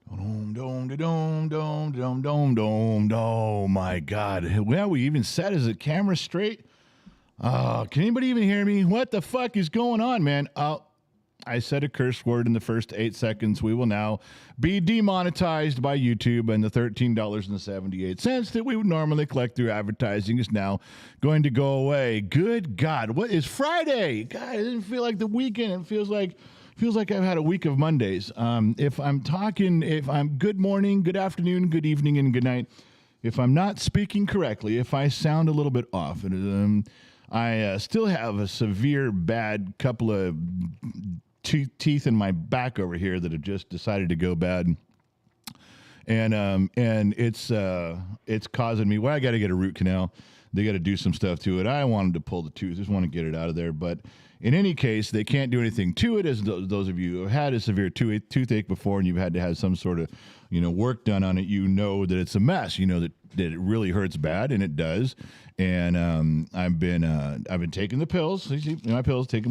Dome, dome, dome, dome, dome, dome, dome. Oh my God! Well, we even said, is the camera straight? Can anybody even hear me? What the fuck is going on, man? I said a curse word in the first 8 seconds. We will now be demonetized by YouTube, and the $13.78 that we would normally collect through advertising is now going to go away. Good God, what is Friday? God, it doesn't feel like the weekend. It feels like I've had a week of Mondays. If I'm good morning, good afternoon, good evening, and good night. If I'm not speaking correctly, if I sound a little bit off, I still have a severe bad couple of teeth in my back over here that have just decided to go bad, and it's causing me. Well, I got to get a root canal. They got to do some stuff to it. I wanted to pull the tooth, just want to get it out of there, but in any case, they can't do anything to it. As those of you who have had a severe toothache before and you've had to have some sort of work done on it, you know that it's a mess. You know that it really hurts bad, and it does. And I've been taking the pills. Taking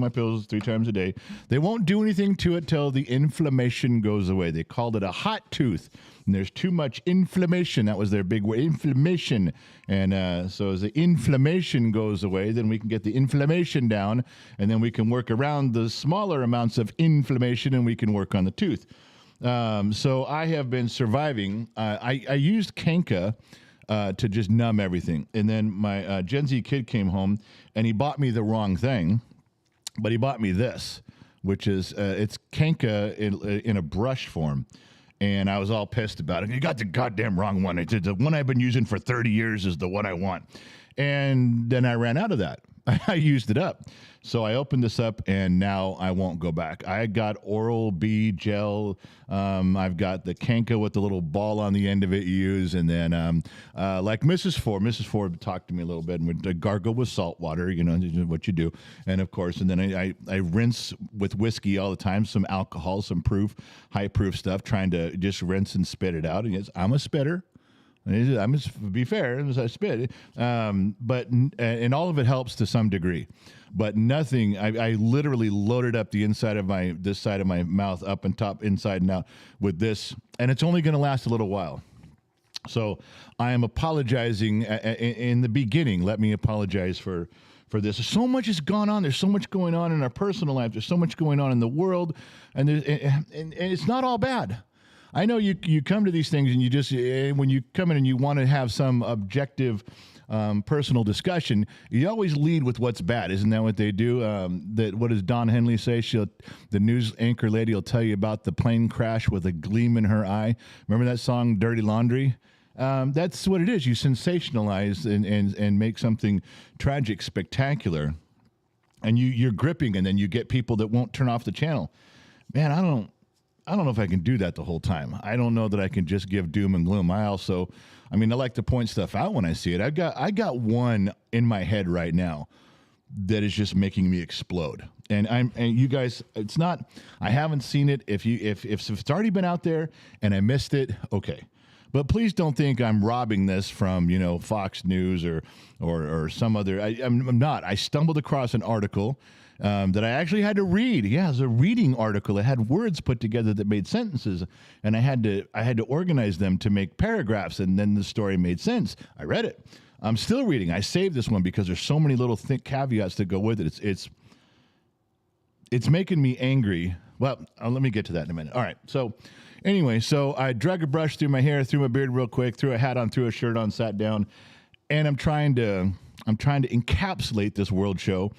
my pills 3 times a day. They won't do anything to it till the inflammation goes away. They called it a hot tooth, and there's too much inflammation. That was their big word, inflammation. And so as the inflammation goes away, then we can get the inflammation down, and then we can work around the smaller amounts of inflammation, and we can work on the tooth. So I have been surviving. I used Kanka to just numb everything. And then my Gen Z kid came home, and he bought me the wrong thing, but he bought me this, which is it's Kanka in a brush form. And I was all pissed about it. You got the goddamn wrong one. It's the one I've been using for 30 years is the one I want. And then I ran out of that. I used it up. So I opened this up, and now I won't go back. I got Oral-B gel. I've got the Kanka with the little ball on the end of it you use. And then like Mrs. Ford talked to me a little bit and would gargle with salt water, what you do. And, of course, and then I rinse with whiskey all the time, some alcohol, some high proof stuff, trying to just rinse and spit it out. And yes, I'm a spitter. I'm just be fair as I spit, but all of it helps to some degree, but nothing. I literally loaded up the inside of this side of my mouth, up and top, inside and out, with this, and it's only going to last a little while. So I am apologizing in the beginning. Let me apologize for this. So much has gone on. There's so much going on in our personal life. There's so much going on in the world, and it's not all bad. I know you come to these things and you just, when you come in and you want to have some objective personal discussion, you always lead with what's bad. Isn't that what they do? What does Don Henley say? The news anchor lady will tell you about the plane crash with a gleam in her eye. Remember that song, Dirty Laundry? That's what it is. You sensationalize and make something tragic spectacular. And you're gripping, and then you get people that won't turn off the channel. Man, I don't know if I can do that the whole time. I don't know that I can just give doom and gloom. I like to point stuff out when I see it. I got one in my head right now that is just making me explode. And you guys, it's not, I haven't seen it. If it's already been out there and I missed it, okay. But please don't think I'm robbing this from, Fox News or some other, I'm not. I stumbled across an article that I actually had to read. Yeah, it was a reading article. It had words put together that made sentences, and I had to organize them to make paragraphs, and then the story made sense. I read it. I'm still reading. I saved this one because there's so many little thick caveats that go with it. It's making me angry. Well, let me get to that in a minute. All right. So anyway, I drug a brush through my hair, through my beard real quick, threw a hat on, threw a shirt on, sat down, and I'm trying to encapsulate this world show.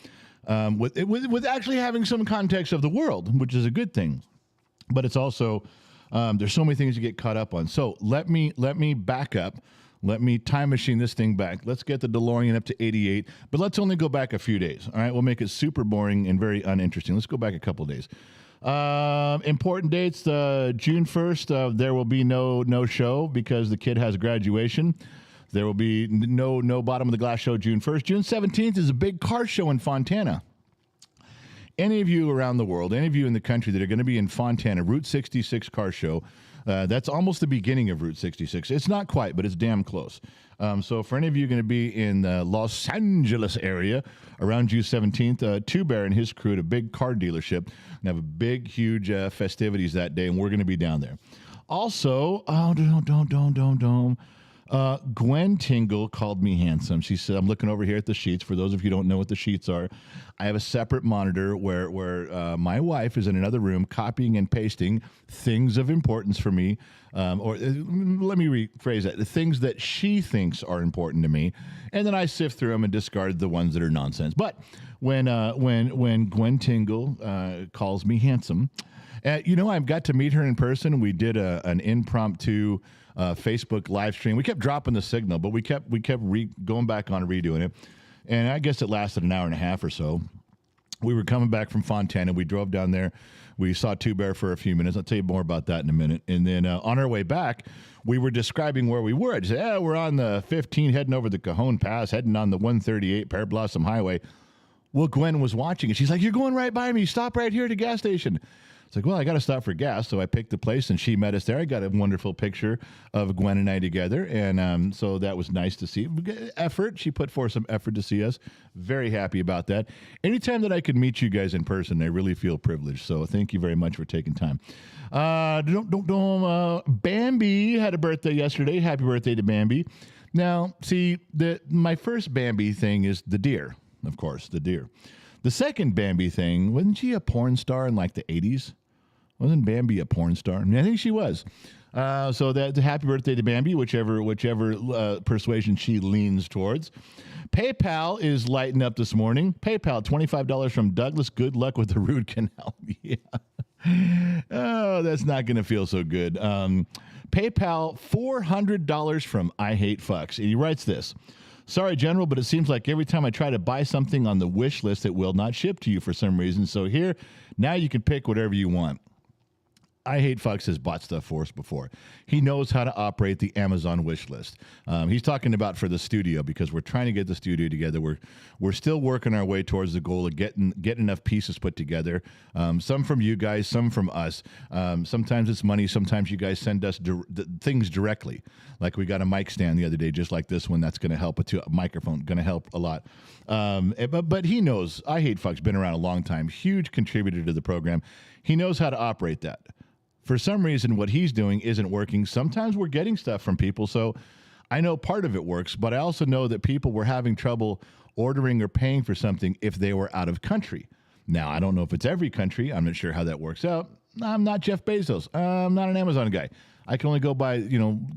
With actually having some context of the world, which is a good thing, but it's also there's so many things you get caught up on. So let me back up. Let me time machine this thing back. Let's get the DeLorean up to 88, but let's only go back a few days. All right, we'll make it super boring and very uninteresting. Let's go back a couple of days. Important dates: June 1st, there will be no show because the kid has graduation. There will be no Bottom of the Glass show June 1st. June 17th is a big car show in Fontana. Any of you around the world, any of you in the country that are going to be in Fontana, Route 66 car show, that's almost the beginning of Route 66. It's not quite, but it's damn close. So for any of you going to be in the Los Angeles area around June 17th, Two Bear and his crew at a big car dealership and have a big, huge festivities that day, and we're going to be down there. Also, don't. Gwen Tingle called me handsome. She said, I'm looking over here at the sheets. For those of you who don't know what the sheets are, I have a separate monitor where my wife is in another room copying and pasting things of importance for me. Let me rephrase that. The things that she thinks are important to me. And then I sift through them and discard the ones that are nonsense. But when Gwen Tingle calls me handsome, I've got to meet her in person. We did an impromptu Facebook live stream. We kept dropping the signal, but we kept going back on and redoing it. And I guess it lasted an hour and a half or so. We were coming back from Fontana. We drove down there. We saw Two Bear for a few minutes. I'll tell you more about that in a minute. And then on our way back, we were describing where we were. I said, we're on the 15 heading over the Cajon Pass, heading on the 138 Pear Blossom Highway. Well, Gwen was watching, and she's like, you're going right by me. Stop right here at the gas station. It's like, well, I got to stop for gas. So I picked the place, and she met us there. I got a wonderful picture of Gwen and I together. And so that was nice to see. Effort. She put forth some effort to see us. Very happy about that. Anytime that I could meet you guys in person, I really feel privileged. So thank you very much for taking time. Bambi had a birthday yesterday. Happy birthday to Bambi. Now, see, my first Bambi thing is the deer, of course, the deer. The second Bambi thing, wasn't she a porn star in like the 80s? Wasn't Bambi a porn star? I mean, I think she was. So that's a happy birthday to Bambi, whichever persuasion she leans towards. PayPal is lighting up this morning. PayPal, $25 from Douglas. Good luck with the root canal. Yeah. Oh, that's not going to feel so good. PayPal, $400 from I Hate Fucks. And he writes this. Sorry, General, but it seems like every time I try to buy something on the wish list, it will not ship to you for some reason. So here, now you can pick whatever you want. I Hate Fucks has bought stuff for us before. He knows how to operate the Amazon wish list. He's talking about for the studio because we're trying to get the studio together. We're still working our way towards the goal of getting enough pieces put together. Some from you guys, some from us. Sometimes it's money. Sometimes you guys send us things directly. Like we got a mic stand the other day, just like this one. That's going to help. A microphone going to help a lot. But he knows. I Hate Fucks been around a long time. Huge contributor to the program. He knows how to operate that. For some reason, what he's doing isn't working. Sometimes we're getting stuff from people, so I know part of it works, but I also know that people were having trouble ordering or paying for something if they were out of country. Now, I don't know if it's every country. I'm not sure how that works out. I'm not Jeff Bezos. I'm not an Amazon guy. I can only go by,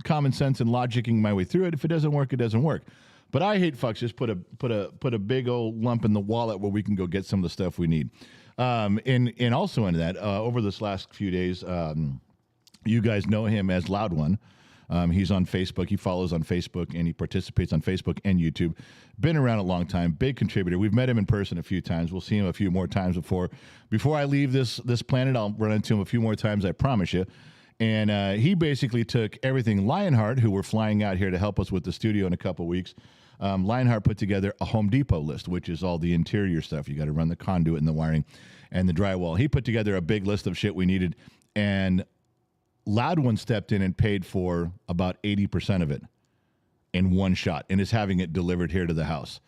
common sense and logicking my way through it. If it doesn't work, it doesn't work. But I Hate Fucks just put a big old lump in the wallet where we can go get some of the stuff we need. And also into that, over this last few days, you guys know him as Loud One. He's on Facebook. He follows on Facebook, and he participates on Facebook and YouTube. Been around a long time, big contributor. We've met him in person a few times. We'll see him a few more times before I leave this planet. I'll run into him a few more times, I promise you. And he basically took everything. Lionheart, who we're flying out here to help us with the studio in a couple weeks, Lionheart put together a Home Depot list, which is all the interior stuff. You got to run the conduit and the wiring and the drywall. He put together a big list of shit we needed, and Loud One stepped in and paid for about 80% of it in one shot and is having it delivered here to the house.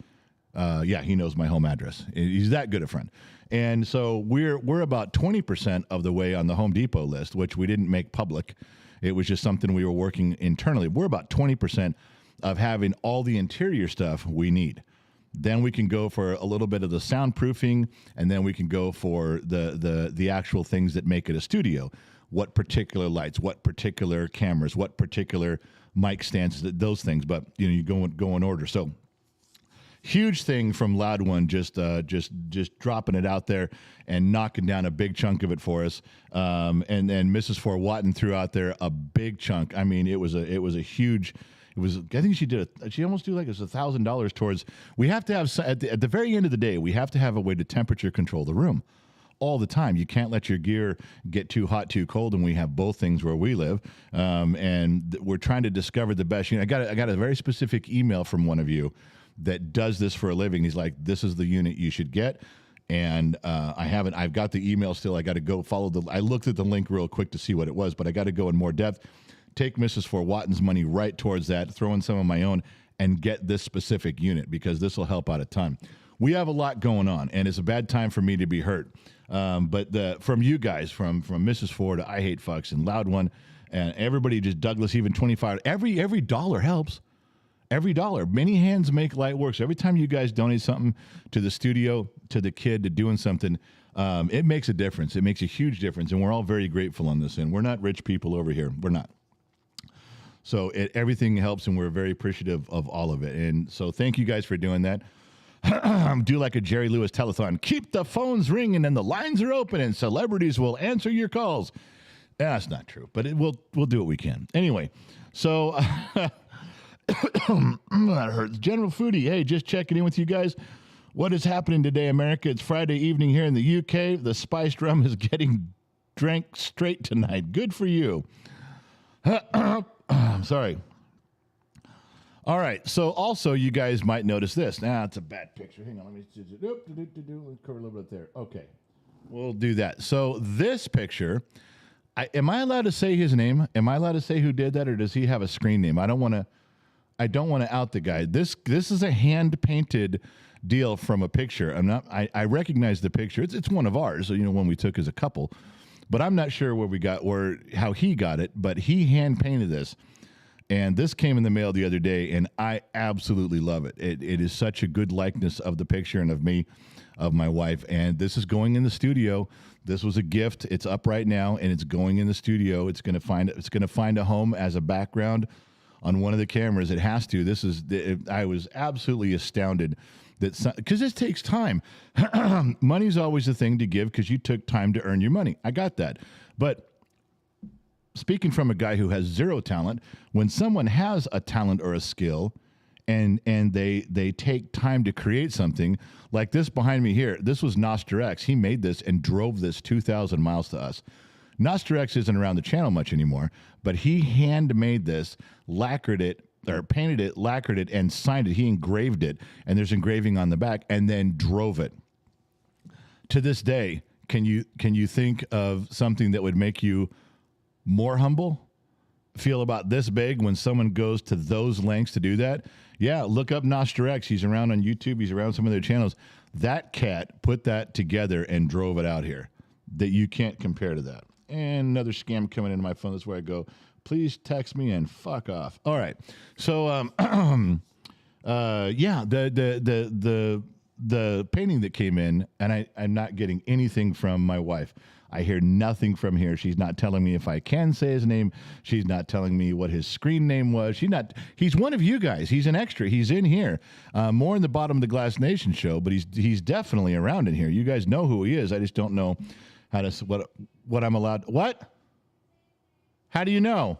Yeah, he knows my home address. He's that good a friend. And so we're about 20% of the way on the Home Depot list, which we didn't make public. It was just something we were working internally. We're about 20% of having all the interior stuff we need. Then we can go for a little bit of the soundproofing, and then we can go for the actual things that make it a studio. What particular lights, what particular cameras, what particular mic stands, those things. But you go in order. So huge thing from Loud One, just dropping it out there and knocking down a big chunk of it for us. And then Mrs. Fort Watton threw out there a big chunk. I mean, it was a huge. It was. I think she almost do like it was $1,000 towards. We have to have at the very end of the day, we have to have a way to temperature control the room all the time. You can't let your gear get too hot, too cold, and we have both things where we live. And we're trying to discover the best unit. I got a very specific email from one of you that does this for a living. He's like, this is the unit you should get. And I've got the email still. I got to go follow I looked at the link real quick to see what it was, but I got to go in more depth, take Mrs. Fort Watton's money right towards that, throw in some of my own, and get this specific unit because this will help out a ton. we have a lot going on, and it's a bad time for me to be hurt. But from you guys, from Mrs. Ford, I Hate Fucks, and Loud One, and everybody, just Douglas, even 25, every dollar helps. Every dollar. Many hands make light work. So every time you guys donate something to the studio, to the kid, to doing something, it makes a difference. It makes a huge difference, and we're all very grateful on this end. We're not rich people over here. We're not. So everything helps, and we're very appreciative of all of it. And so thank you guys for doing that. Do like a Jerry Lewis telethon. Keep the phones ringing and the lines are open, and celebrities will answer your calls. That's not true, but we'll do what we can. Anyway, so that hurts. General Foodie, hey, just checking in with you guys. What is happening today, America? It's Friday evening here in the UK. The spiced rum is getting drank straight tonight. Good for you. Sorry. All right. So also, you guys might notice this. It's a bad picture. Hang on. Let me cover a little bit there. Okay. We'll do that. So this picture, am I allowed to say his name? Am I allowed to say who did that, or does he have a screen name? I don't want to out the guy. This is a hand painted deal from a picture. I recognize the picture. It's one of ours. So, one we took as a couple, but I'm not sure how he got it, but he hand painted this. And this came in the mail the other day, and I absolutely love it. It is such a good likeness of the picture and of me, of my wife. And this is going in the studio. This was a gift. It's up right now, and it's going in the studio. It's going to find a home as a background on one of the cameras. It has to. I was absolutely astounded because this takes time. Money's always a thing to give because you took time to earn your money. I got that. But speaking from a guy who has zero talent, when someone has a talent or a skill and they take time to create something like this behind me here, this was Nostrax. He made this and drove this 2,000 miles to us. Nostrax isn't around the channel much anymore, but he handmade this, lacquered it, or painted it, lacquered it, and signed it. He engraved it, and there's engraving on the back, and then drove it. To this day, can you think of something that would make you more humble, feel about this big when someone goes to those lengths to do that? Yeah, look up Nostrax. He's around on YouTube. He's around some of their channels. That cat put that together and drove it out here. That you can't compare to that. And another scam coming into my phone. That's where I go. Please text me and fuck off. All right. So, yeah, the painting that came in, and I'm not getting anything from my wife. I hear nothing from here. She's not telling me if I can say his name. She's not telling me what his screen name was. He's one of you guys. He's an extra. He's in here. More in the Bottom of the Glass Nation show, but he's definitely around in here. You guys know who he is. I just don't know how to what I'm allowed. What? How do you know?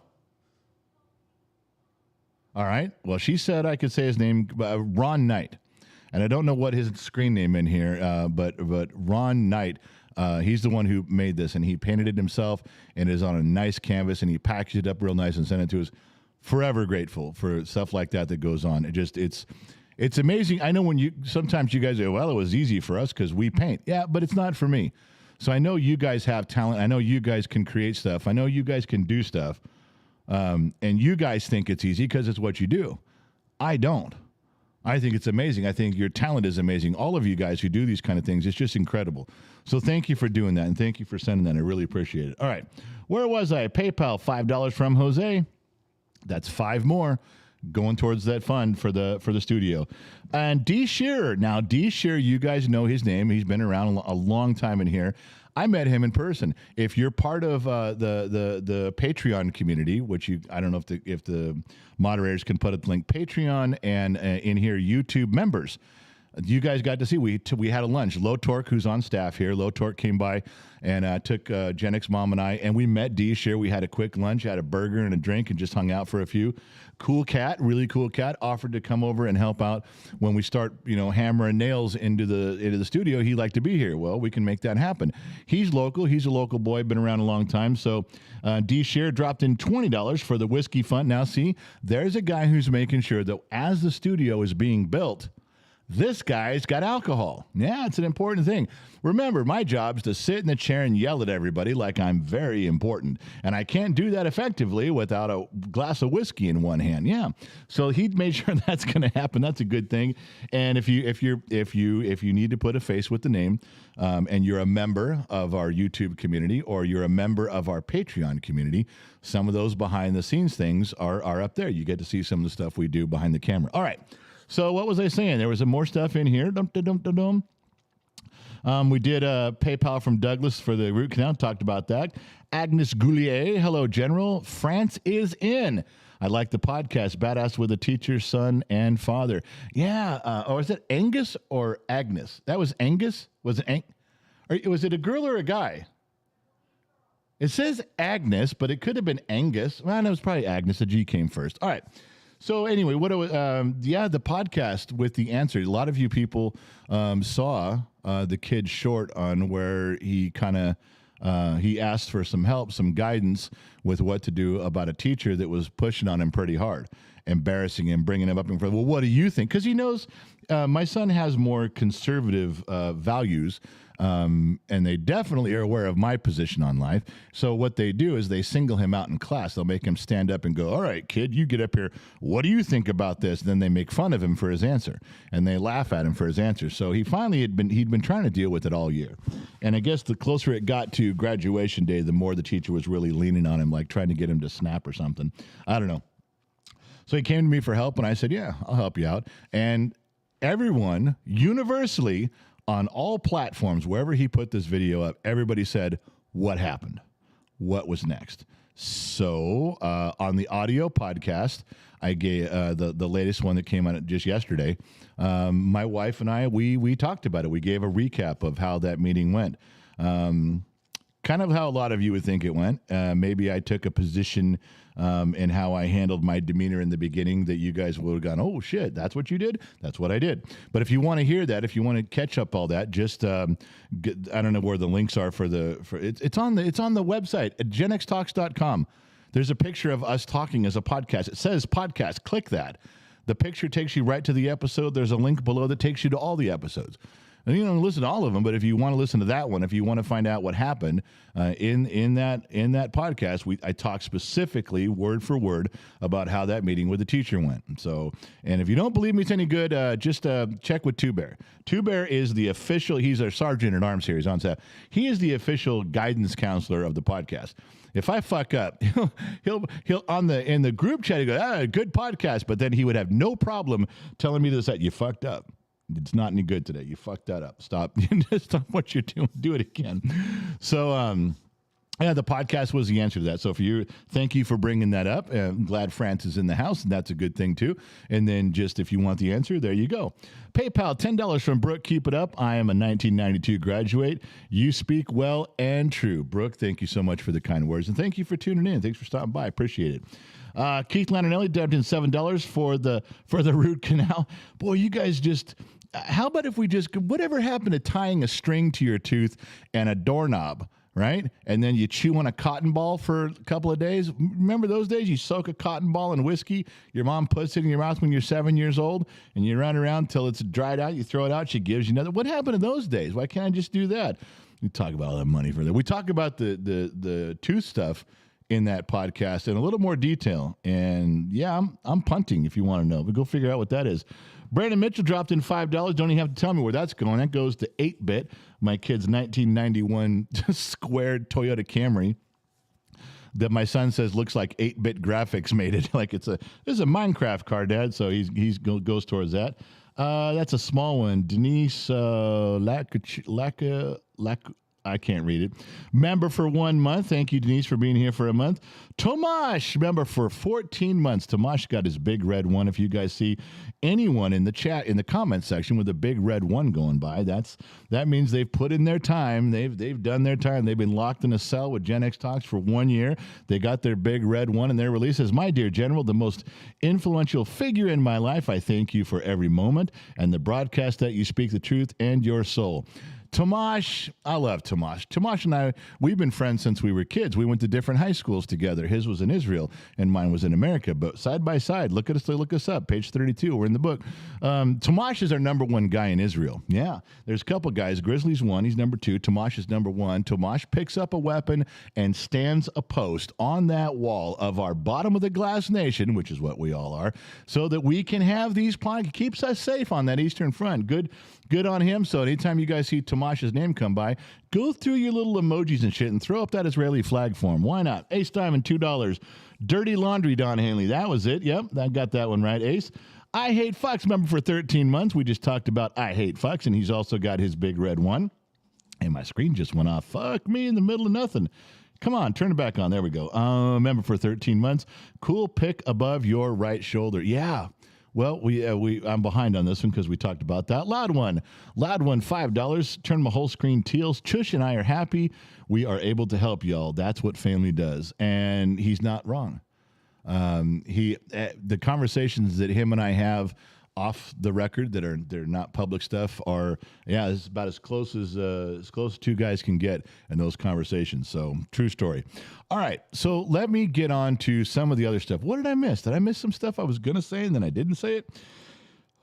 All right. Well, she said I could say his name, Ron Knight. And I don't know what his screen name in here, but Ron Knight, he's the one who made this, and he painted it himself, and it is on a nice canvas, and he packaged it up real nice and sent it to us. Forever grateful for stuff like that goes on. It's amazing. I know sometimes you guys say, well, it was easy for us because we paint. Yeah, but it's not for me. So I know you guys have talent. I know you guys can create stuff. I know you guys can do stuff. And you guys think it's easy because it's what you do. I don't. I think it's amazing. I think your talent is amazing. All of you guys who do these kind of things, it's just incredible. So thank you for doing that, and thank you for sending that. I really appreciate it. All right. Where was I? PayPal, $5 from Jose. That's 5 more going towards that fund for the studio. And D. Shearer. Now, D. Shearer, you guys know his name. He's been around a long time in here. I met him in person. If you're part of the Patreon community, which I don't know if the moderators can put a link, Patreon and in here YouTube members, you guys got to see. We had a lunch. Low Torque, who's on staff here, Low Torque came by and took Jenix Mom and I, and we met D. Shear. We had a quick lunch, had a burger and a drink, and just hung out for a few. Cool cat, really cool cat. Offered to come over and help out when we start, hammering nails into the studio. He'd like to be here. Well, we can make that happen. He's local. He's a local boy, been around a long time. So D. Shear dropped in $20 for the whiskey fund. Now, see, there's a guy who's making sure that as the studio is being built, This guy's got alcohol. Yeah, it's an important thing. Remember, my job is to sit in the chair and yell at everybody like I'm very important. And I can't do that effectively without a glass of whiskey in one hand. Yeah. So he made sure that's going to happen. That's a good thing. And if you need to put a face with the name, and you're a member of our YouTube community or you're a member of our Patreon community, some of those behind the scenes things are up there. You get to see some of the stuff we do behind the camera. All right. So what was I saying? There was some more stuff in here. We did a PayPal from Douglas for the root canal. Talked about that. Agnes Goulier. Hello, General. France is in. I like the podcast. Badass with a teacher, son, and father. Yeah. Or is it Angus or Agnes? That was Angus? Was it or was it a girl or a guy? It says Agnes, but it could have been Angus. Well, no, it was probably Agnes. The G came first. All right. So anyway, the podcast with the answer. A lot of you people saw the kid short on where he he asked for some help, some guidance with what to do about a teacher that was pushing on him pretty hard, embarrassing him, bringing him up in front. Well, what do you think? Because he knows my son has more conservative values. And they definitely are aware of my position on life. So what they do is they single him out in class. They'll make him stand up and go, all right, kid, you get up here. What do you think about this? Then they make fun of him for his answer, and they laugh at him for his answer. So he finally he'd been trying to deal with it all year. And I guess the closer it got to graduation day, the more the teacher was really leaning on him, like trying to get him to snap or something. I don't know. So he came to me for help, and I said, yeah, I'll help you out. And everyone universally on all platforms, wherever he put this video up, everybody said, what happened? What was next? So on the audio podcast, I gave the latest one that came out just yesterday. My wife and I, we talked about it. We gave a recap of how that meeting went. Kind of how a lot of you would think it went. Maybe I took a position in how I handled my demeanor in the beginning that you guys would have gone, oh, shit, that's what you did? That's what I did. But if you want to hear that, if you want to catch up all that, just I don't know where the links are it's on the website at genxtalks.com. There's a picture of us talking as a podcast. It says podcast. Click that. The picture takes you right to the episode. There's a link below that takes you to all the episodes. And you don't listen to all of them, but if you want to listen to that one, if you want to find out what happened in that podcast, I talk specifically word for word about how that meeting with the teacher went. And if you don't believe me, it's any good, just check with Two Bear. Two Bear is the official. He's our sergeant at arms here. He's on staff. He is the official guidance counselor of the podcast. If I fuck up, he'll in the group chat, he goes, good podcast, but then he would have no problem telling me this, that you fucked up. It's not any good today. You fucked that up. Stop. Stop what you're doing. Do it again. So, the podcast was the answer to that. So thank you for bringing that up. I'm glad France is in the house, and that's a good thing too. And then just if you want the answer, there you go. PayPal, $10 from Brooke. Keep it up. I am a 1992 graduate. You speak well and true. Brooke, thank you so much for the kind words, and thank you for tuning in. Thanks for stopping by. Appreciate it. Keith Lantinelli dumped in $7 for the root canal. Boy, you guys just. How about if we just, whatever happened to tying a string to your tooth and a doorknob, right? And then you chew on a cotton ball for a couple of days. Remember those days? You soak a cotton ball in whiskey. Your mom puts it in your mouth when you're 7 years old, and you run around till it's dried out. You throw it out. She gives you another. What happened in those days? Why can't I just do that? We talk about all that money for that. We talk about the tooth stuff in that podcast in a little more detail. And yeah, I'm punting if you want to know, but go figure out what that is. Brandon Mitchell dropped in $5. Don't even have to tell me where that's going. That goes to 8-bit, my kid's 1991 squared Toyota Camry that my son says looks like 8-bit graphics made it. Like this is a Minecraft car, Dad. So he goes towards that. That's a small one. Denise I can't read it. Member for 1 month. Thank you, Denise, for being here for a month. Tomash, member for 14 months. Tomash got his big red one. If you guys see anyone in the chat, in the comment section with a big red one going by, that means they've put in their time. They've done their time. They've been locked in a cell with Gen X Talks for 1 year. They got their big red one, and their release says, my dear General, the most influential figure in my life, I thank you for every moment and the broadcast that you speak the truth and your soul. Tomash, I love Tomash. Tomash and I, we've been friends since we were kids. We went to different high schools together. His was in Israel and mine was in America, but side by side, look us up, page 32, we're in the book. Tomash is our number one guy in Israel. Yeah, there's a couple guys. Grizzly's one, he's number two. Tomash is number one. Tomash picks up a weapon and stands a post on that wall of our bottom of the glass nation, which is what we all are, so that we can have these podcasts. Keeps us safe on that Eastern Front. Good on him. So anytime you guys see Tomash's name come by, go through your little emojis and shit and throw up that Israeli flag for him. Why not? Ace Diamond, $2. Dirty Laundry, Don Hanley. That was it. Yep, I got that one right, Ace. I Hate Fucks, member for 13 months. We just talked about I Hate Fucks, and he's also got his big red one. And my screen just went off. Fuck me in the middle of nothing. Come on, turn it back on. There we go. Member for 13 months. Cool pick above your right shoulder. Yeah. Well, I'm behind on this one because we talked about that. Loud one, $5. Turn my whole screen teals. Chush and I are happy. We are able to help y'all. That's what family does, and he's not wrong. The conversations that him and I have off the record they're not public stuff are, yeah, this is about as close as two guys can get in those conversations. So true story. All right, so let me get on to some of the other stuff. What did I miss? Did I miss some stuff I was gonna say and then I didn't say it?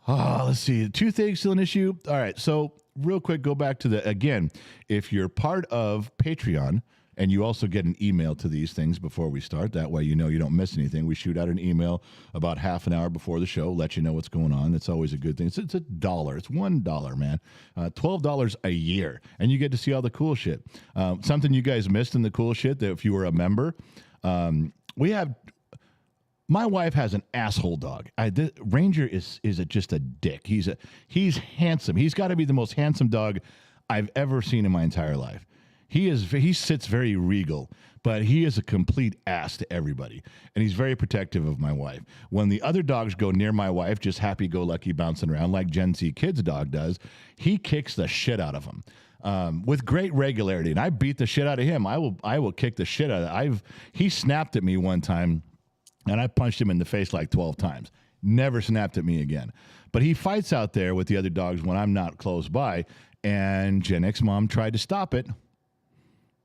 Let's see. Toothache still an issue. All right, so real quick, go back to again, if you're part of Patreon, and you also get an email to these things before we start. That way you know you don't miss anything. We shoot out an email about half an hour before the show, let you know what's going on. It's always a good thing. It's $1. It's $1, man. $12 a year. And you get to see all the cool shit. Something you guys missed in the cool shit, that if you were a member, my wife has an asshole dog. Ranger is just a dick. He's handsome. He's got to be the most handsome dog I've ever seen in my entire life. He sits very regal, but he is a complete ass to everybody, and he's very protective of my wife. When the other dogs go near my wife, just happy-go-lucky bouncing around like Gen Z Kid's dog does, he kicks the shit out of them with great regularity, and I beat the shit out of him. I will kick the shit out of. He snapped at me one time, and I punched him in the face like 12 times. Never snapped at me again. But he fights out there with the other dogs when I'm not close by, and Gen X Mom tried to stop it.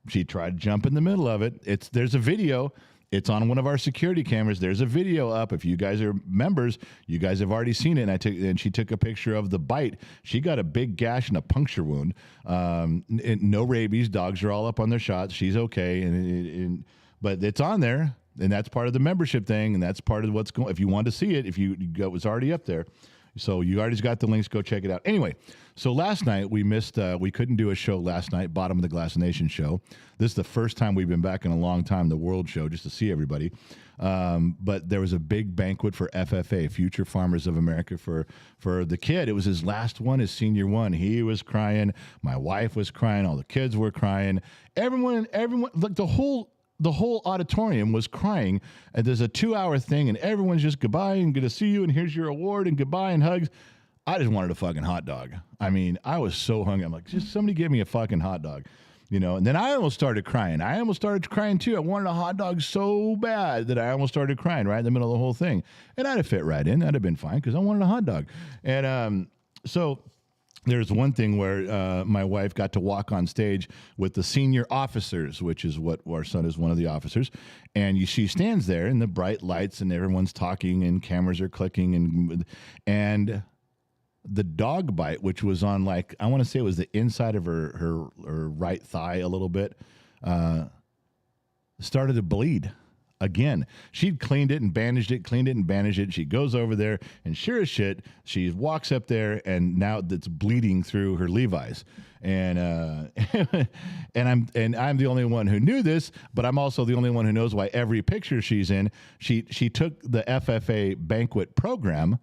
She tried to jump in the middle of it. There's a video. It's on one of our security cameras. There's a video up. If you guys are members, you guys have already seen it. And she took a picture of the bite. She got a big gash and a puncture wound. No rabies. Dogs are all up on their shots. She's okay. But it's on there, and that's part of the membership thing, and that's part of what's going. If you want to see it, it was already up there. So you already got the links. Go check it out. Anyway, so last night we missed. We couldn't do a show last night. Bottom of the Glass Nation show. This is the first time we've been back in a long time. The World Show, just to see everybody. But there was a big banquet for FFA, Future Farmers of America, for the kid. It was his last one, his senior one. He was crying. My wife was crying. All the kids were crying. Everyone. Like the whole auditorium was crying, and there's a 2-hour thing, and everyone's just goodbye and good to see you, and here's your award, and goodbye and hugs. I just wanted a fucking hot dog. I mean, I was so hungry. I'm like, just somebody give me a fucking hot dog, And then I almost started crying. I almost started crying too. I wanted a hot dog so bad that I almost started crying right in the middle of the whole thing, and I'd have fit right in. That'd have been fine because I wanted a hot dog, and so. There's one thing where my wife got to walk on stage with the senior officers, which is what our son is, one of the officers. And she stands there in the bright lights and everyone's talking and cameras are clicking. And the dog bite, which was on I want to say it was the inside of her right thigh a little bit, started to bleed. Again, she'd cleaned it and bandaged it, She goes over there, and sure as shit, she walks up there, and now it's bleeding through her Levi's. And and I'm the only one who knew this, but I'm also the only one who knows why every picture she's in, she took the FFA banquet program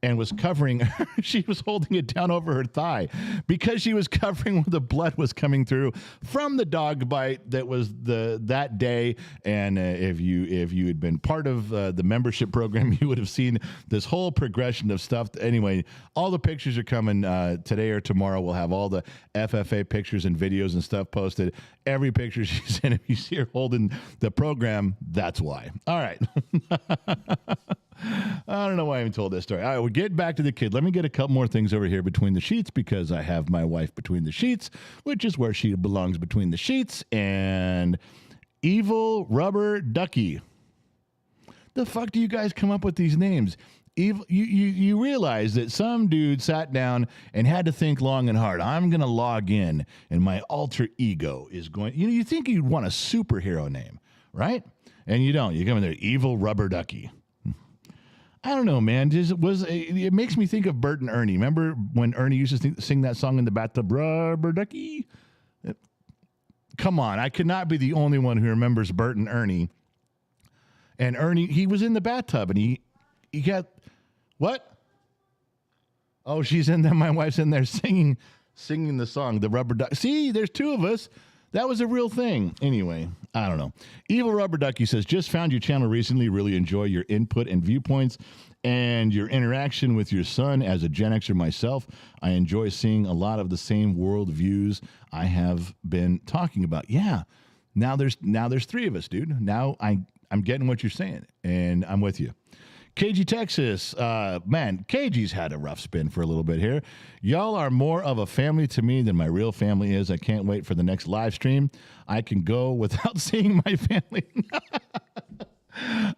and was covering her. She was holding it down over her thigh because she was covering where the blood was coming through from the dog bite that was that day. And if you had been part of the membership program, you would have seen this whole progression of stuff. Anyway, all the pictures are coming today or tomorrow. We'll have all the FFA pictures and videos and stuff posted. Every picture she's in, if you see her holding the program, that's why. All right. I don't know why I even told this story. All right, we'll get back to the kid. Let me get a couple more things over here between the sheets because I have my wife between the sheets, which is where she belongs between the sheets. And Evil Rubber Ducky. The fuck do you guys come up with these names? You realize that some dude sat down and had to think long and hard. I'm going to log in, and my alter ego is going. You think you'd want a superhero name, right? And you don't. You come in there, Evil Rubber Ducky. I don't know, man. It makes me think of Bert and Ernie. Remember when Ernie used to sing that song in the bathtub, Rubber Ducky? Come on, I could not be the only one who remembers Bert and Ernie. And Ernie, he was in the bathtub, and he got what? Oh, she's in there. My wife's in there singing the song, the Rubber Duck. See, there's two of us. That was a real thing. Anyway, I don't know. Evil Rubber Ducky says, just found your channel recently. Really enjoy your input and viewpoints and your interaction with your son. As a Gen Xer myself, I enjoy seeing a lot of the same world views I have been talking about. Yeah. Now there's three of us, dude. Now I'm getting what you're saying, and I'm with you. KG Texas, man, KG's had a rough spin for a little bit here. Y'all are more of a family to me than my real family is. I can't wait for the next live stream. I can go without seeing my family.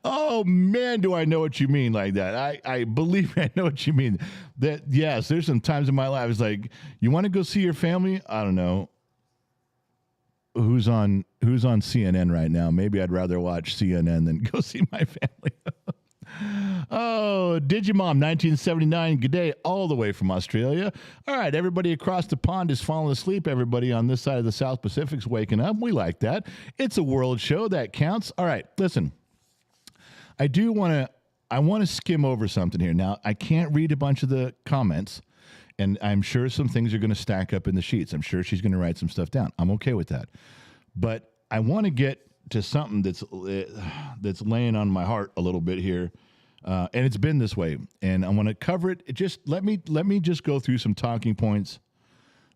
Oh, man, do I know what you mean like that. I believe I know what you mean. That, yes, there's some times in my life it's like, you want to go see your family? I don't know. Who's on CNN right now? Maybe I'd rather watch CNN than go see my family. Oh, Digimom 1979. Good day, all the way from Australia. All right, everybody across the pond is falling asleep. Everybody on this side of the South Pacific's waking up. We like that. It's a world show that counts. All right, listen. I want to skim over something here. Now, I can't read a bunch of the comments, and I'm sure some things are going to stack up in the sheets. I'm sure she's going to write some stuff down. I'm okay with that. But I want to get to something that's laying on my heart a little bit here. And it's been this way, and I want to cover it. Just let me just go through some talking points,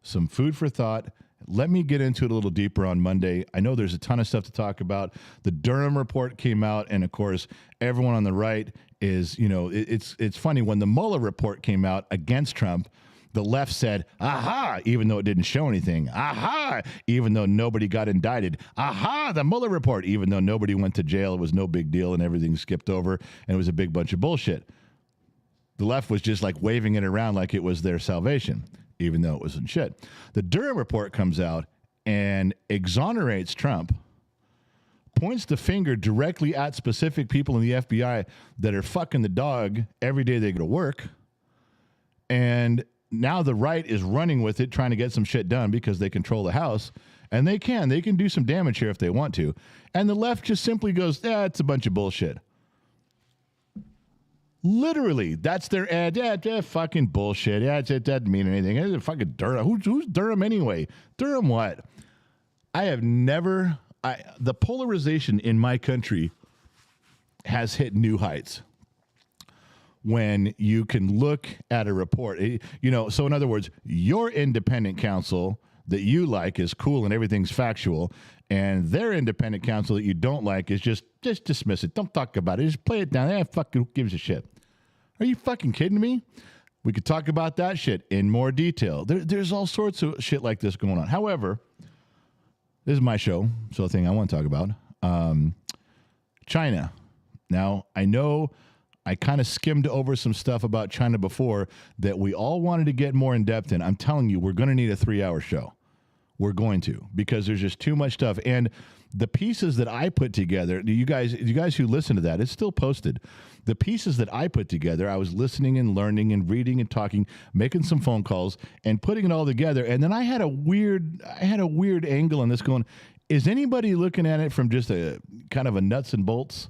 some food for thought. Let me get into it a little deeper on Monday. I know there's a ton of stuff to talk about. The Durham report came out, and of course, everyone on the right is, it's funny when the Mueller report came out against Trump. The left said, aha, even though it didn't show anything. Aha, even though nobody got indicted. Aha, the Mueller report, even though nobody went to jail. It was no big deal and everything skipped over and it was a big bunch of bullshit. The left was just like waving it around like it was their salvation, even though it wasn't shit. The Durham report comes out and exonerates Trump, points the finger directly at specific people in the FBI that are fucking the dog every day they go to work, and now the right is running with it, trying to get some shit done because they control the House, and they can do some damage here if they want to. And the left just simply goes, it's a bunch of bullshit. Literally, that's their ad. Yeah, fucking bullshit. Yeah, it doesn't mean anything. It's fucking Durham. Who's Durham anyway? Durham what? The polarization in my country has hit new heights. When you can look at a report, so in other words, your independent counsel that you like is cool and everything's factual, and their independent counsel that you don't like is just dismiss it. Don't talk about it. Just play it down. Fuck, who gives a shit? Are you fucking kidding me? We could talk about that shit in more detail. There's all sorts of shit like this going on. However, this is my show, so the thing I want to talk about, China. Now, I know I kind of skimmed over some stuff about China before that we all wanted to get more in depth in. I'm telling you, we're going to need a 3-hour show. We're going to, because there's just too much stuff. And the pieces that I put together, you guys who listen to that, it's still posted. The pieces that I put together, I was listening and learning and reading and talking, making some phone calls and putting it all together. And then I had a weird angle on this going, is anybody looking at it from just a kind of a nuts and bolts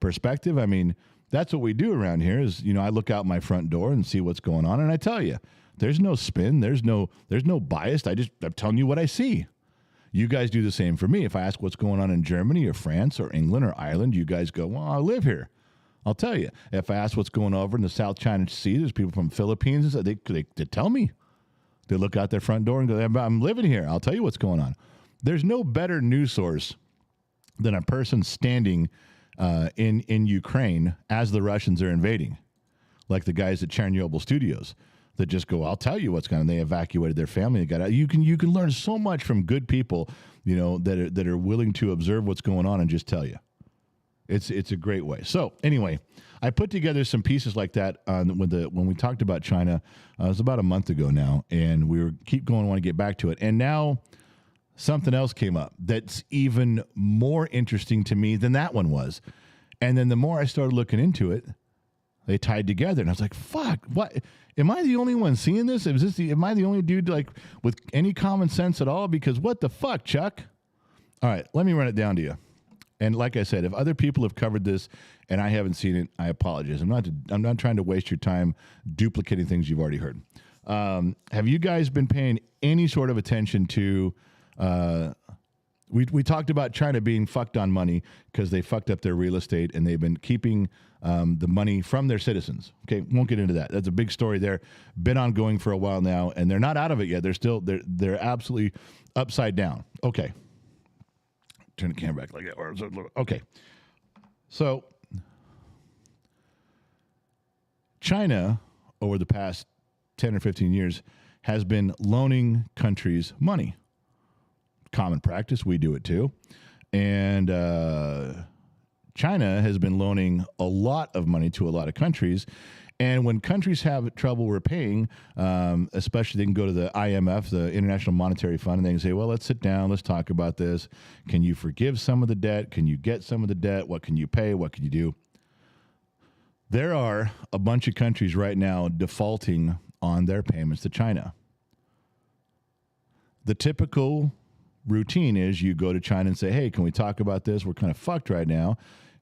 perspective? I mean, that's what we do around here is, I look out my front door and see what's going on. And I tell you, there's no spin. There's no bias. I'm telling you what I see. You guys do the same for me. If I ask what's going on in Germany or France or England or Ireland, you guys go, well, I live here. I'll tell you. If I ask what's going on over in the South China Sea, there's people from Philippines. They tell me. They look out their front door and go, I'm living here. I'll tell you what's going on. There's no better news source than a person standing in Ukraine as the Russians are invading, like the guys at Chernobyl Studios that just go, "I'll tell you what's going on." They evacuated their family and got out. You can learn so much from good people, that are willing to observe what's going on and just tell you. It's a great way. So anyway, I put together some pieces like that when we talked about China. It was about a month ago now, and we keep going. Want to get back to it, and now something else came up that's even more interesting to me than that one was. And then the more I started looking into it, they tied together, and I was like, "Fuck! What? Am I the only one seeing this? Am I the only dude like with any common sense at all? Because what the fuck, Chuck?" All right, let me run it down to you. And like I said, if other people have covered this and I haven't seen it, I apologize. I'm not trying to waste your time duplicating things you've already heard. Have you guys been paying any sort of attention to? We talked about China being fucked on money because they fucked up their real estate and they've been keeping the money from their citizens. Okay, won't get into that. That's a big story there. Been ongoing for a while now, and they're not out of it yet. They're absolutely upside down. Okay. Turn the camera back like that. Okay. So China, over the past 10 or 15 years, has been loaning countries money. Common practice. We do it too. And China has been loaning a lot of money to a lot of countries. And when countries have trouble repaying, especially they can go to the IMF, the International Monetary Fund, and they can say, "Well, let's sit down. Let's talk about this. Can you forgive some of the debt? Can you get some of the debt? What can you pay? What can you do?" There are a bunch of countries right now defaulting on their payments to China. The typical routine is you go to China and say, "Hey, can we talk about this? We're kind of fucked right now.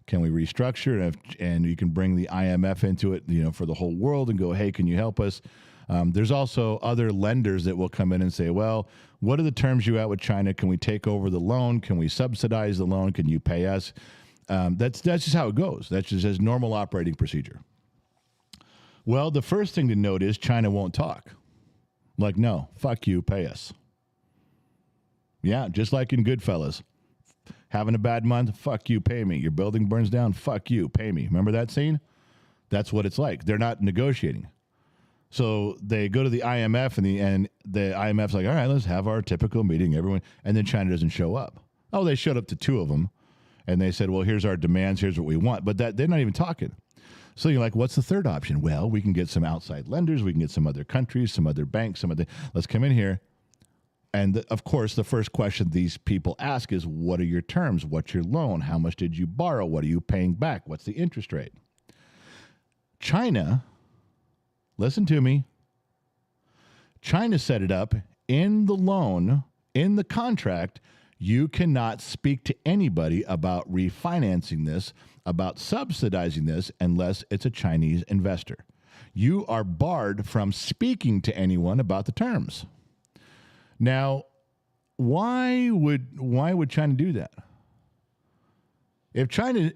Can we restructure?" And you can bring the IMF into it, for the whole world and go, "Hey, can you help us?" There's also other lenders that will come in and say, "Well, what are the terms you at with China? Can we take over the loan? Can we subsidize the loan? Can you pay us?" That's just how it goes. That's just as normal operating procedure. Well, the first thing to note is China won't talk. Like, no, fuck you, pay us. Yeah, just like in Goodfellas. Having a bad month, fuck you, pay me. Your building burns down, fuck you, pay me. Remember that scene? That's what it's like. They're not negotiating. So they go to the IMF, and the IMF's like, "All right, let's have our typical meeting, everyone." And then China doesn't show up. Oh, they showed up to two of them, and they said, "Well, here's our demands, here's what we want." But they're not even talking. So you're like, what's the third option? Well, we can get some outside lenders. We can get some other countries, some other banks, let's come in here. And of course, the first question these people ask is, what are your terms? What's your loan? How much did you borrow? What are you paying back? What's the interest rate? China, listen to me. China set it up in the loan, in the contract. You cannot speak to anybody about refinancing this, about subsidizing this, unless it's a Chinese investor. You are barred from speaking to anyone about the terms. Now, why would China do that? If China,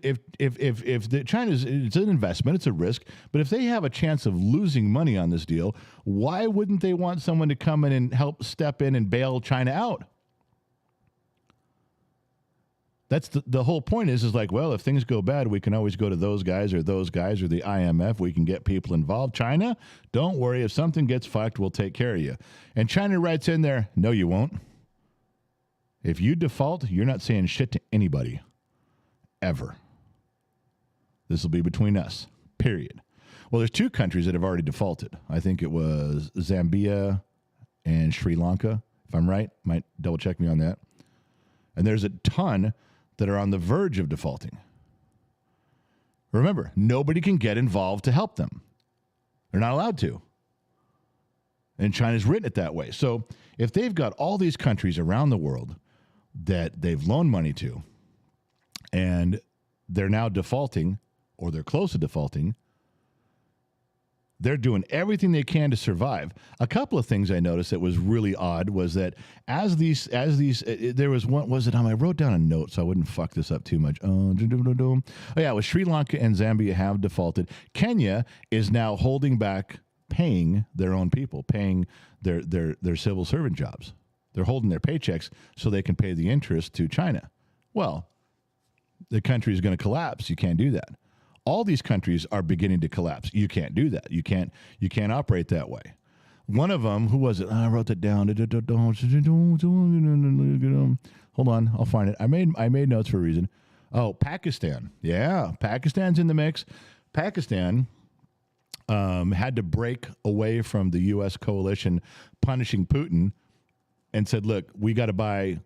China's, it's an investment, it's a risk, but if they have a chance of losing money on this deal, why wouldn't they want someone to come in and help step in and bail China out? That's the whole point is like, well, if things go bad, we can always go to those guys or the IMF. We can get people involved. China, don't worry. If something gets fucked, we'll take care of you. And China writes in there, no, you won't. If you default, you're not saying shit to anybody. Ever. This will be between us. Period. Well, there's two countries that have already defaulted. I think it was Zambia and Sri Lanka, if I'm right. Might double check me on that. And there's a ton that are on the verge of defaulting. Remember, nobody can get involved to help them. They're not allowed to. And China's written it that way. So if they've got all these countries around the world that they've loaned money to, and they're now defaulting, or they're close to defaulting, they're doing everything they can to survive. A couple of things I noticed that was really odd was that as these, there was one, was it on, I wrote down a note so I wouldn't fuck this up too much. Oh yeah, it was Sri Lanka and Zambia have defaulted. Kenya is now holding back paying their own people, paying their civil servant jobs. They're holding their paychecks so they can pay the interest to China. Well, the country is going to collapse. You can't do that. All these countries are beginning to collapse. You can't do that. You can't operate that way. One of them, who was it? I wrote that down. Hold on, I'll find it. I made notes for a reason. Oh, Pakistan. Yeah, Pakistan's in the mix. Pakistan had to break away from the U.S. coalition punishing Putin and said, look, we got to buy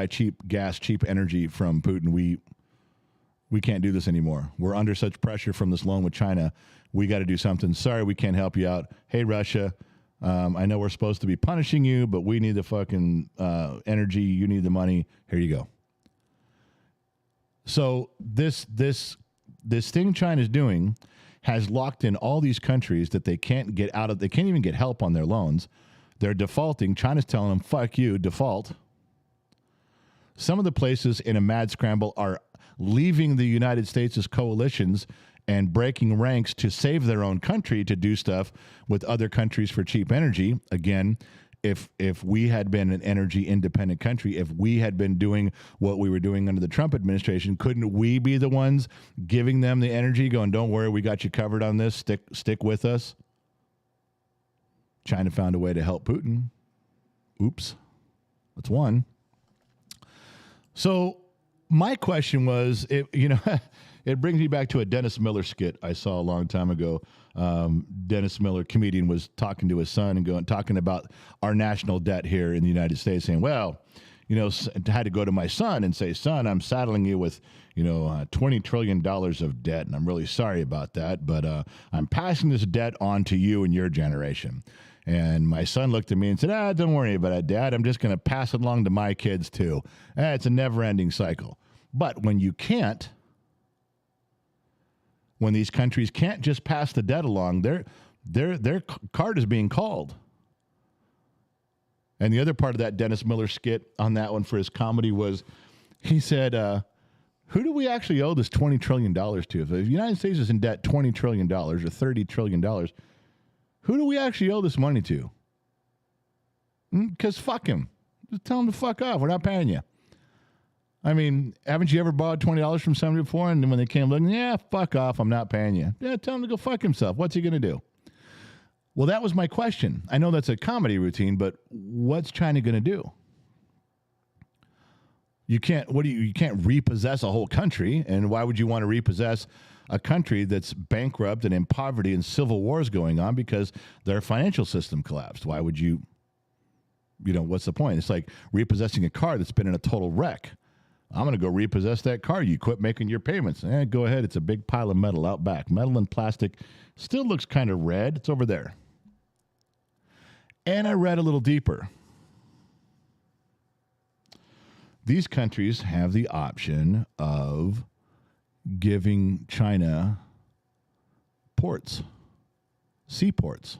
cheap gas, cheap energy from Putin. We can't do this anymore. We're under such pressure from this loan with China. We got to do something. Sorry, we can't help you out. Hey, Russia, I know we're supposed to be punishing you, but we need the fucking energy. You need the money. Here you go. So this thing China's doing has locked in all these countries that they can't get out of. They can't even get help on their loans. They're defaulting. China's telling them, fuck you, default. Some of the places in a mad scramble are leaving the United States as coalitions and breaking ranks to save their own country to do stuff with other countries for cheap energy. Again, if we had been an energy independent country, if we had been doing what we were doing under the Trump administration, couldn't we be the ones giving them the energy, going, don't worry, we got you covered on this, stick with us? China found a way to help Putin. Oops. That's one. So my question was, it brings me back to a Dennis Miller skit I saw a long time ago. Dennis Miller, comedian, was talking to his son and talking about our national debt here in the United States, saying, well, had to go to my son and say, son, I'm saddling you with, $20 trillion of debt, and I'm really sorry about that, but I'm passing this debt on to you and your generation. And my son looked at me and said, don't worry about it, Dad. I'm just going to pass it along to my kids, too. It's a never-ending cycle. But when you can't, when these countries can't just pass the debt along, their card is being called. And the other part of that Dennis Miller skit on that one for his comedy was, he said, who do we actually owe this $20 trillion to? If the United States is in debt $20 trillion or $30 trillion, who do we actually owe this money to? Because fuck him. Just tell him to fuck off. We're not paying you. I mean, haven't you ever borrowed $20 from somebody before? And then when they came looking, yeah, fuck off. I'm not paying you. Yeah, tell him to go fuck himself. What's he going to do? Well, that was my question. I know that's a comedy routine, but what's China going to do? You can't repossess a whole country. And why would you want to repossess a country that's bankrupt and in poverty and civil wars going on because their financial system collapsed? Why would you, what's the point? It's like repossessing a car that's been in a total wreck. I'm going to go repossess that car. You quit making your payments. Go ahead. It's a big pile of metal out back. Metal and plastic. Still looks kind of red. It's over there. And I read a little deeper. These countries have the option of giving China ports, seaports,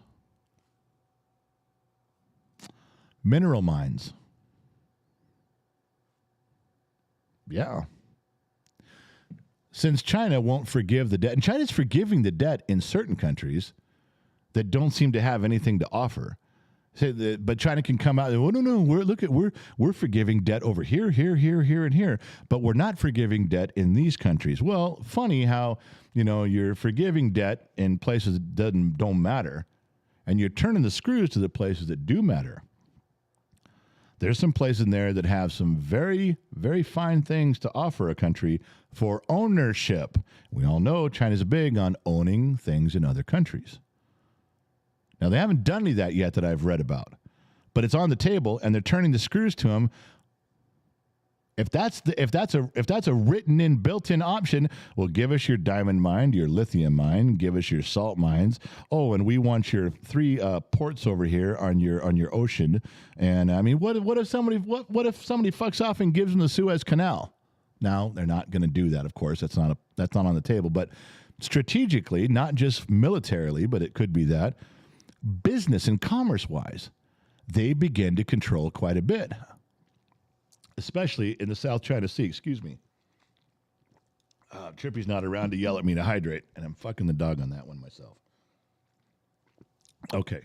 mineral mines. Yeah. Since China won't forgive the debt, and China's forgiving the debt in certain countries that don't seem to have anything to offer. But China can come out and, we're forgiving debt over here, and here, but we're not forgiving debt in these countries. Well, funny how, you're forgiving debt in places that don't matter, and you're turning the screws to the places that do matter. There's some places in there that have some very, very fine things to offer a country for ownership. We all know China's big on owning things in other countries. Now, they haven't done any of that yet that I've read about, but it's on the table, and they're turning the screws to them. If that's a written-in, built-in option, well, give us your diamond mine, your lithium mine, give us your salt mines. Oh, and we want your 3 ports over here on your ocean. And I mean, what if somebody fucks off and gives them the Suez Canal? Now, they're not going to do that, of course. That's not on the table. But strategically, not just militarily, but it could be that, business and commerce-wise, they begin to control quite a bit, especially in the South China Sea. Excuse me. Trippy's not around to yell at me to hydrate, and I'm fucking the dog on that one myself. Okay.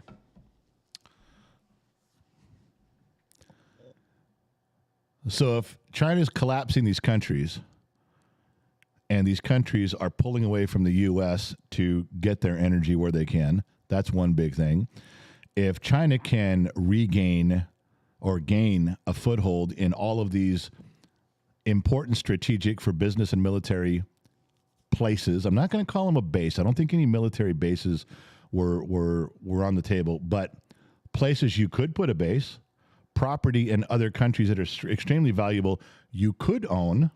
So if China's collapsing these countries, and these countries are pulling away from the U.S. to get their energy where they can. That's one big thing. If China can regain or gain a foothold in all of these important strategic for business and military places, I'm not going to call them a base. I don't think any military bases were on the table, but places you could put a base, property in other countries that are extremely valuable, you could own.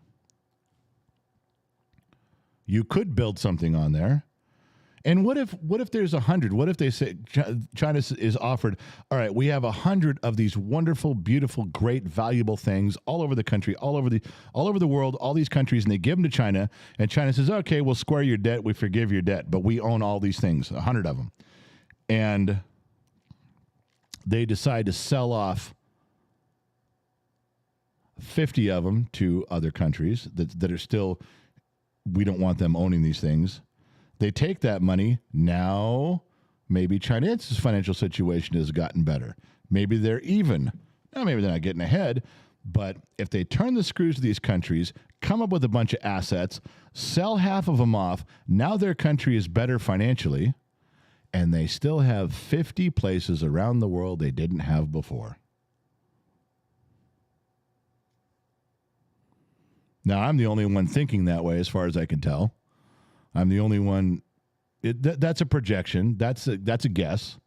You could build something on there. And what if there's 100? What if they say China is offered, all right, we have 100 of these wonderful, beautiful, great, valuable things all over the country, all over the world, all these countries, and they give them to China, and China says, okay, we'll square your debt, we forgive your debt, but we own all these things, 100 of them. And they decide to sell off 50 of them to other countries that are still, we don't want them owning these things. They take that money. Now, maybe China's financial situation has gotten better. Maybe they're even. Now, maybe they're not getting ahead. But if they turn the screws to these countries, come up with a bunch of assets, sell half of them off, now their country is better financially, and they still have 50 places around the world they didn't have before. Now, I'm the only one thinking that way as far as I can tell. I'm the only one. That's a projection. That's a guess.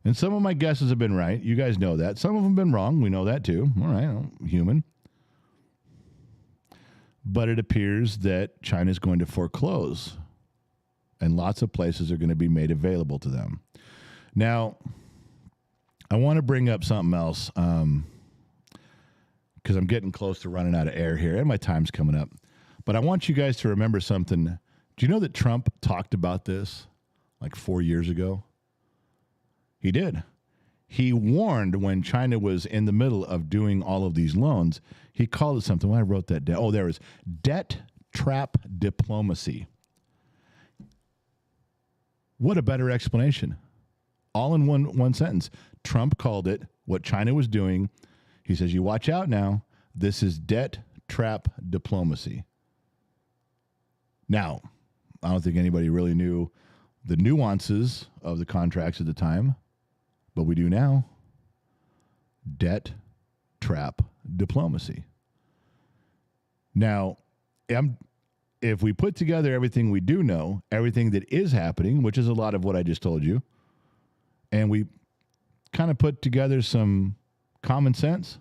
And some of my guesses have been right. You guys know that. Some of them have been wrong. We know that too. All right, I'm human. But it appears that China's going to foreclose. And lots of places are going to be made available to them. Now, I want to bring up something else because I'm getting close to running out of air here, and my time's coming up. But I want you guys to remember something. Do you know that Trump talked about this like 4 years ago? He did. He warned when China was in the middle of doing all of these loans. He called it something. Well, I wrote that down. Oh, there was debt trap diplomacy. What a better explanation. All in one sentence. Trump called it what China was doing. He says, you watch out now. This is debt trap diplomacy. Now, I don't think anybody really knew the nuances of the contracts at the time, but we do now. Debt trap diplomacy. Now, if we put together everything we do know, everything that is happening, which is a lot of what I just told you, and we kind of put together some common sense,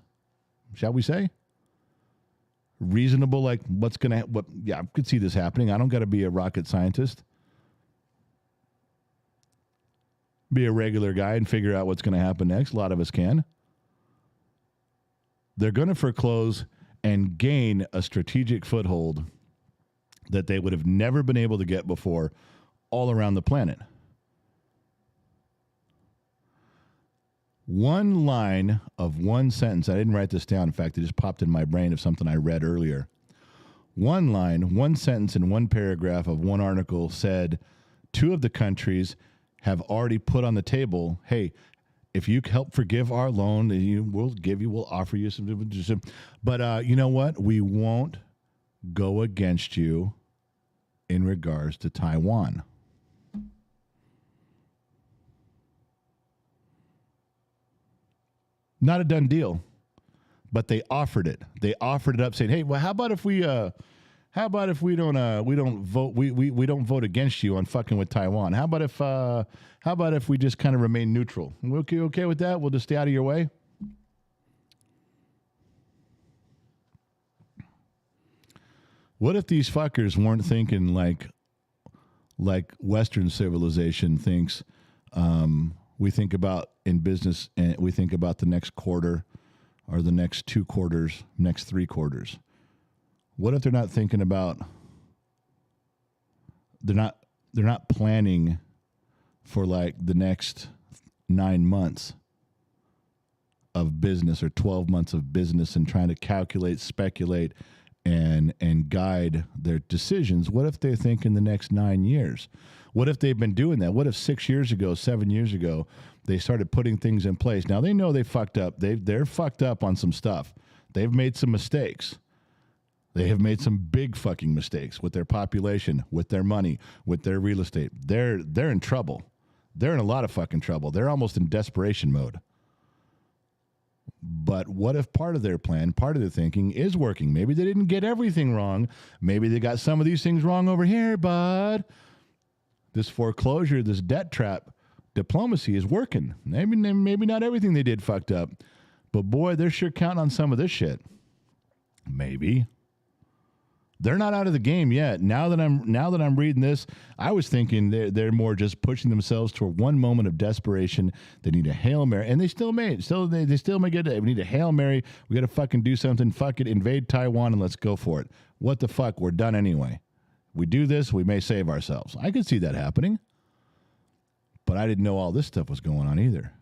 shall we say? Reasonable, like what's going to, I could see this happening. I don't got to be a rocket scientist. Be a regular guy and figure out what's going to happen next. A lot of us can. They're going to foreclose and gain a strategic foothold that they would have never been able to get before all around the planet. One line of one sentence. I didn't write this down. In fact, it just popped in my brain of something I read earlier. One line, one sentence in one paragraph of one article said 2 of the countries have already put on the table, hey, if you help forgive our loan, we'll offer you some. But you know what? We won't go against you in regards to Taiwan. Not a done deal, but they offered it. They offered it up, saying, "Hey, well, how about if we don't vote against you on fucking with Taiwan? How about if we just kind of remain neutral? Okay with that? We'll just stay out of your way." What if these fuckers weren't thinking like Western civilization thinks? We think about in business, and we think about the next quarter or the next 2 quarters, next 3 quarters. What if they're not thinking about, they're not planning for like the next 9 months of business or 12 months of business and trying to calculate, speculate, and guide their decisions? What if they think in the next 9 years? What if they've been doing that? What if 6 years ago, 7 years ago, they started putting things in place? Now, they know they fucked up. They're fucked up on some stuff. They've made some mistakes. They have made some big fucking mistakes with their population, with their money, with their real estate. They're in trouble. They're in a lot of fucking trouble. They're almost in desperation mode. But what if part of their plan, part of their thinking is working? Maybe they didn't get everything wrong. Maybe they got some of these things wrong over here, bud. This foreclosure, this debt trap diplomacy is working. Maybe not everything they did fucked up. But boy, they're sure counting on some of this shit. Maybe. They're not out of the game yet. Now that I'm reading this, I was thinking they're more just pushing themselves toward one moment of desperation. They need a Hail Mary, and they still may. They still may get it. We need a Hail Mary. We got to fucking do something. Fuck it, invade Taiwan and let's go for it. What the fuck? We're done anyway. We do this, we may save ourselves. I could see that happening, but I didn't know all this stuff was going on either.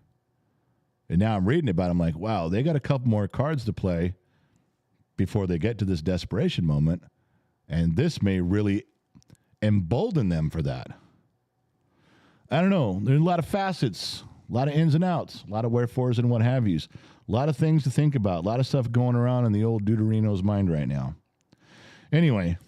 And now I'm reading about it. I'm like, wow, they got a couple more cards to play before they get to this desperation moment. And this may really embolden them for that. I don't know. There's a lot of facets, a lot of ins and outs, a lot of wherefores and what have yous. A lot of things to think about, a lot of stuff going around in the old Deuterino's mind right now. Anyway,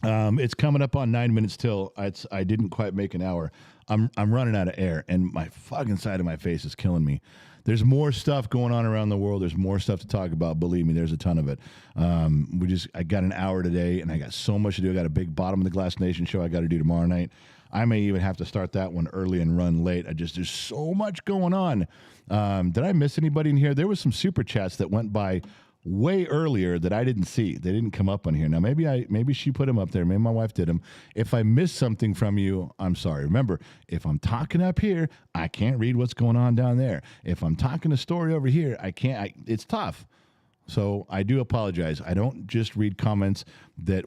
it's coming up on 9 minutes till. I didn't quite make an hour. I'm running out of air, and my fucking side of my face is killing me. There's more stuff going on around the world. There's more stuff to talk about. Believe me, there's a ton of it. I got an hour today, and I got so much to do. I got a big Bottom of the Glass Nation show I got to do tomorrow night. I may even have to start that one early and run late. There's so much going on. Did I miss anybody in here? There was some super chats that went by way earlier that I didn't see. They didn't come up on here. Now, maybe she put them up there. Maybe my wife did them. If I missed something from you, I'm sorry. Remember, if I'm talking up here, I can't read what's going on down there. If I'm talking a story over here, I can't. It's tough. So I do apologize. I don't just read comments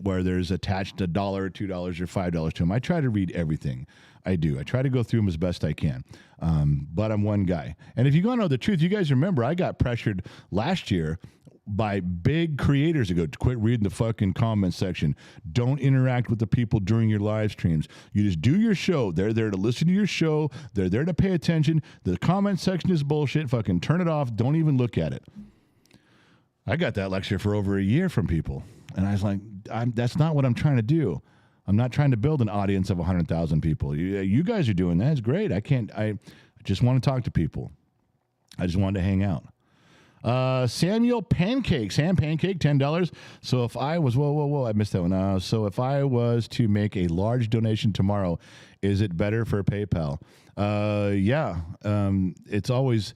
where there's attached $1 or $2 or $5 to them. I try to read everything. I do. I try to go through them as best I can. But I'm one guy. And if you want to know the truth, you guys remember I got pressured last year by big creators to quit reading the fucking comment section. Don't interact with the people during your live streams. You just do your show. They're there to listen to your show. They're there to pay attention. The comment section is bullshit. Fucking turn it off. Don't even look at it. I got that lecture for over a year from people. And I was like, that's not what I'm trying to do. I'm not trying to build an audience of 100,000 people. You guys are doing that. It's great. I just want to talk to people. I just wanted to hang out. Samuel Pancake, Sam Pancake, $10. So if I was, whoa, I missed that one. So if I was to make a large donation tomorrow, is it better for PayPal? Yeah. It's always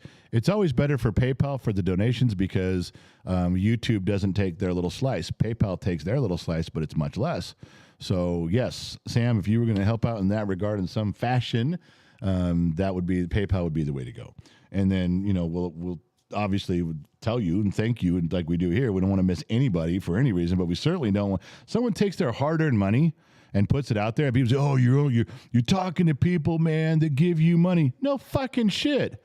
better for PayPal for the donations because YouTube doesn't take their little slice. PayPal takes their little slice, but it's much less. So yes, Sam, if you were going to help out in that regard in some fashion, PayPal would be the way to go. And then, we'll obviously would tell you and thank you, and like we do here, we don't want to miss anybody for any reason, but we certainly don't want someone takes their hard-earned money and puts it out there and people say, oh, you're talking to people, man, that give you money. No fucking shit.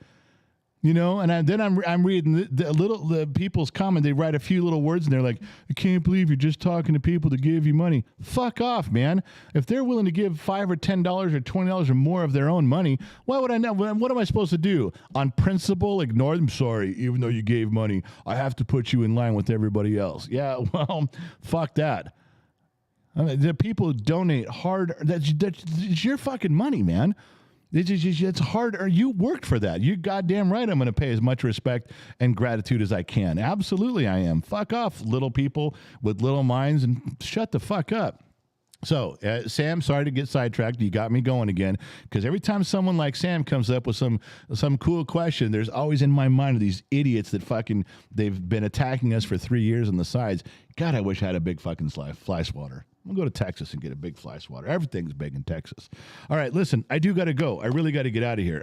And then I'm reading the people's comment. They write a few little words and they're like, I can't believe you're just talking to people to give you money. Fuck off, man. If they're willing to give $5 or $10 or $20 or more of their own money, why would I not? What am I supposed to do? On principle, ignore them? Sorry, even though you gave money, I have to put you in line with everybody else. Yeah, well, fuck that. I mean, the people who donate hard, that's your fucking money, man. It's hard. Or you worked for that. You goddamn right I'm going to pay as much respect and gratitude as I can. Absolutely I am. Fuck off, little people with little minds, and shut the fuck up. So, Sam, sorry to get sidetracked. You got me going again. Because every time someone like Sam comes up with some cool question, there's always in my mind these idiots that they've been attacking us for 3 years on the sides. God, I wish I had a big fucking fly swatter. I'm going to go to Texas and get a big fly swatter. Everything's big in Texas. All right, listen, I do got to go. I really got to get out of here.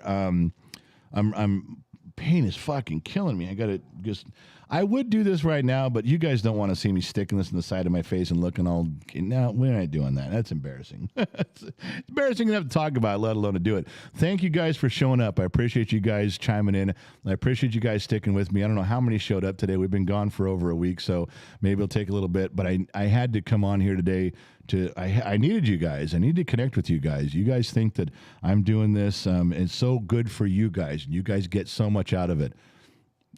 Pain is fucking killing me. I got to I would do this right now, but you guys don't want to see me sticking this in the side of my face and looking all, no, we're not doing that. That's embarrassing. It's embarrassing enough to talk about, let alone to do it. Thank you guys for showing up. I appreciate you guys chiming in. I appreciate you guys sticking with me. I don't know how many showed up today. We've been gone for over a week, so maybe it'll take a little bit, but I had to come on here today I needed you guys. I need to connect with you guys. You guys think that I'm doing this. It's so good for you guys. You guys get so much out of it.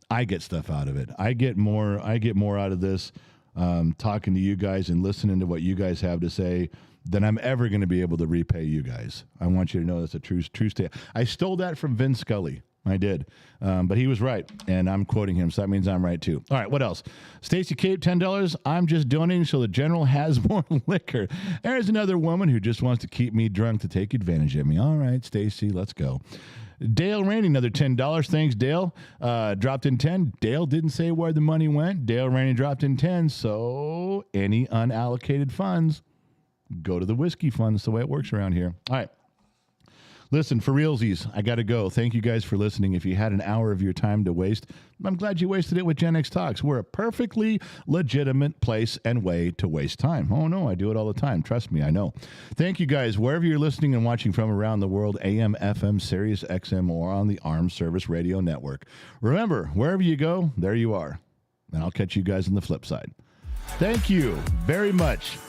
I get stuff out of it. I get more out of this talking to you guys and listening to what you guys have to say than I'm ever going to be able to repay you guys. I want you to know that's a true state. I stole that from Vin Scully. I did. But he was right, and I'm quoting him, so that means I'm right, too. All right, what else? Stacy Cape, $10. I'm just donating so the general has more liquor. There's another woman who just wants to keep me drunk to take advantage of me. All right, Stacy, let's go. Dale Rainey, another $10. Thanks, Dale. Dropped in 10. Dale didn't say where the money went. Dale Rainey dropped in 10. So any unallocated funds go to the whiskey fund. That's the way it works around here. All right. Listen, for realsies, I got to go. Thank you guys for listening. If you had an hour of your time to waste, I'm glad you wasted it with Gen X Talks. We're a perfectly legitimate place and way to waste time. Oh, no, I do it all the time. Trust me, I know. Thank you guys. Wherever you're listening and watching from around the world, AM, FM, Sirius XM, or on the Armed Service Radio Network. Remember, wherever you go, there you are. And I'll catch you guys on the flip side. Thank you very much.